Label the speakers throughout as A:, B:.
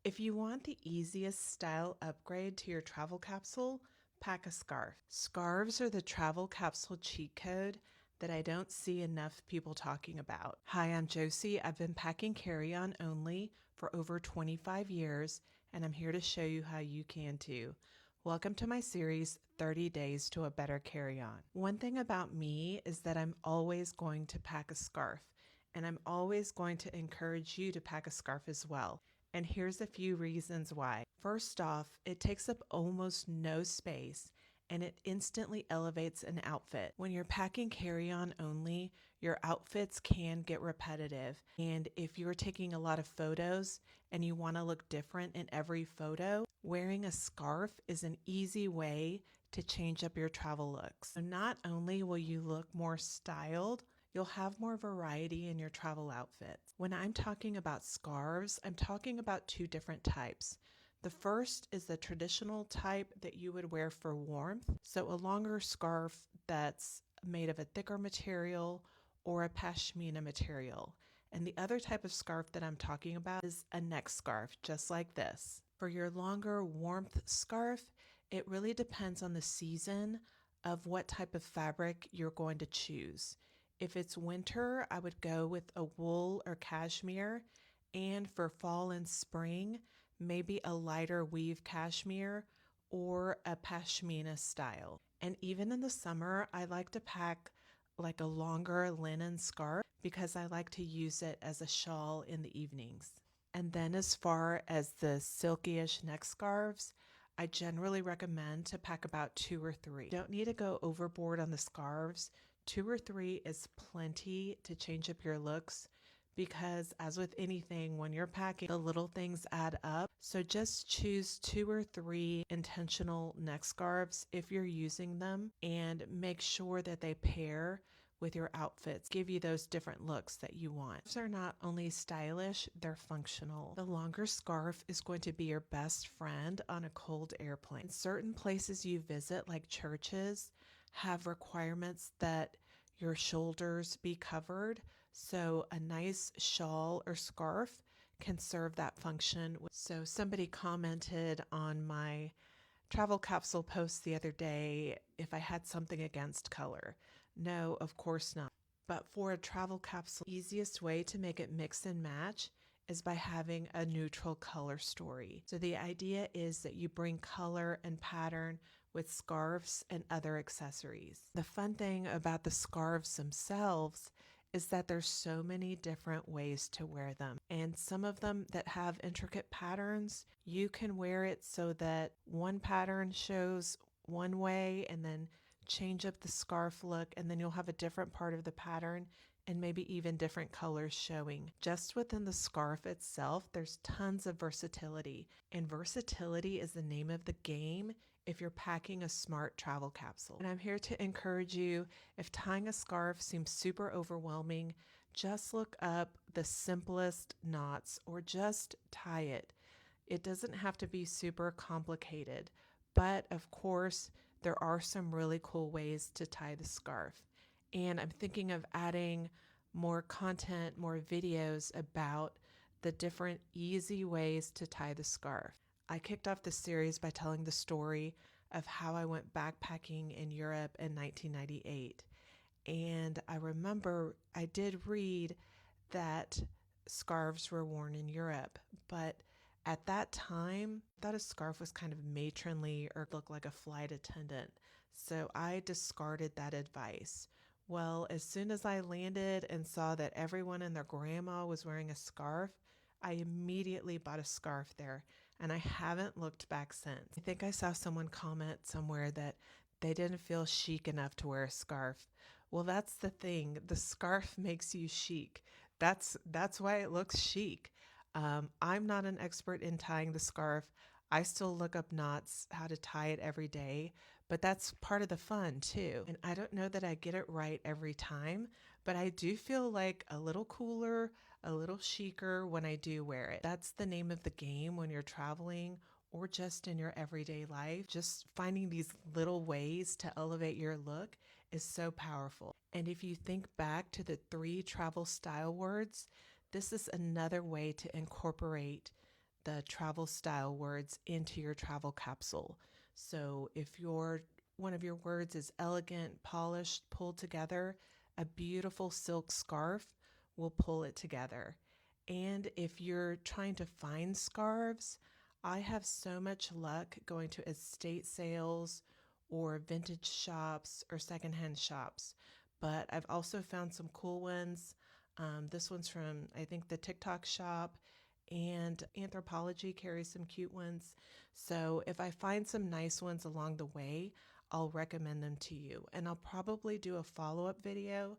A: If you want the easiest style upgrade to your travel capsule, pack a scarf. Scarves are the travel capsule cheat code that I don't see enough people talking about. Hi, I'm Josie. I've been packing carry-on only for over 25 years, and I'm here to show you how you can too. Welcome to my series, 30 Days to a Better Carry-On. One thing about me is that I'm always going to pack a scarf, and I'm always going to encourage you to pack a scarf as well. And here's a few reasons why. First off, it takes up almost no space and it instantly elevates an outfit. When you're packing carry-on only, your outfits can get repetitive. And if you're taking a lot of photos and you want to look different in every photo, wearing a scarf is an easy way to change up your travel looks. So not only will you look more styled, you'll have more variety in your travel outfits. When I'm talking about scarves, I'm talking about two different types. The first is the traditional type that you would wear for warmth, so a longer scarf that's made of a thicker material or a pashmina material. And the other type of scarf that I'm talking about is a neck scarf, just like this. For your longer warmth scarf, it really depends on the season of what type of fabric you're going to choose. If it's winter, I would go with a wool or cashmere, and for fall and spring, maybe a lighter weave cashmere or a pashmina style. And even in the summer, I like to pack like a longer linen scarf because I like to use it as a shawl in the evenings. And then as far as the silky-ish neck scarves, I generally recommend to pack about two or three. You don't need to go overboard on the scarves. Two or three is plenty to change up your looks because, as with anything, when you're packing, the little things add up. So just choose two or three intentional neck scarves if you're using them and make sure that they pair with your outfits, give you those different looks that you want. Scarves are not only stylish, they're functional. The longer scarf is going to be your best friend on a cold airplane. Certain places you visit, like churches, have requirements that your shoulders be covered, so a nice shawl or scarf can serve that function. So somebody commented on my travel capsule post the other day if I had something against color. No, of course not. But for a travel capsule, the easiest way to make it mix and match is by having a neutral color story. So the idea is that you bring color and pattern with scarves and other accessories. The fun thing about the scarves themselves is that there's so many different ways to wear them. And some of them that have intricate patterns, you can wear it so that one pattern shows one way and then change up the scarf look, and then you'll have a different part of the pattern and maybe even different colors showing. Just within the scarf itself, there's tons of versatility, and versatility is the name of the game if you're packing a smart travel capsule. And I'm here to encourage you, if tying a scarf seems super overwhelming, just look up the simplest knots or just tie it. It doesn't have to be super complicated, but of course, there are some really cool ways to tie the scarf. And I'm thinking of adding more content, more videos about the different easy ways to tie the scarf. I kicked off the series by telling the story of how I went backpacking in Europe in 1998. And I remember I did read that scarves were worn in Europe, but at that time, I thought a scarf was kind of matronly or looked like a flight attendant. So I discarded that advice. Well, as soon as I landed and saw that everyone and their grandma was wearing a scarf, I immediately bought a scarf there and I haven't looked back since. I think I saw someone comment somewhere that they didn't feel chic enough to wear a scarf. Well, that's the thing. The scarf makes you chic. That's why it looks chic. I'm not an expert in tying the scarf. I still look up knots, how to tie it every day, but that's part of the fun too. And I don't know that I get it right every time, but I do feel like a little cooler, a little chicer when I do wear it. That's the name of the game when you're traveling or just in your everyday life. Just finding these little ways to elevate your look is so powerful. And if you think back to the three travel style words, this is another way to incorporate the travel style words into your travel capsule. So if one of your words is elegant, polished, pulled together, a beautiful silk scarf will pull it together. And if you're trying to find scarves, I have so much luck going to estate sales or vintage shops or secondhand shops. But I've also found some cool ones. This one's from, I think, the TikTok shop, and Anthropology carries some cute ones. So if I find some nice ones along the way, I'll recommend them to you. And I'll probably do a follow up video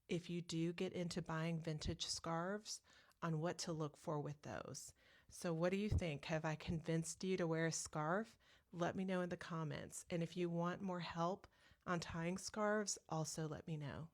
A: if you do get into buying vintage scarves on what to look for with those. So, what do you think? Have I convinced you to wear a scarf? Let me know in the comments. And if you want more help on tying scarves, also let me know.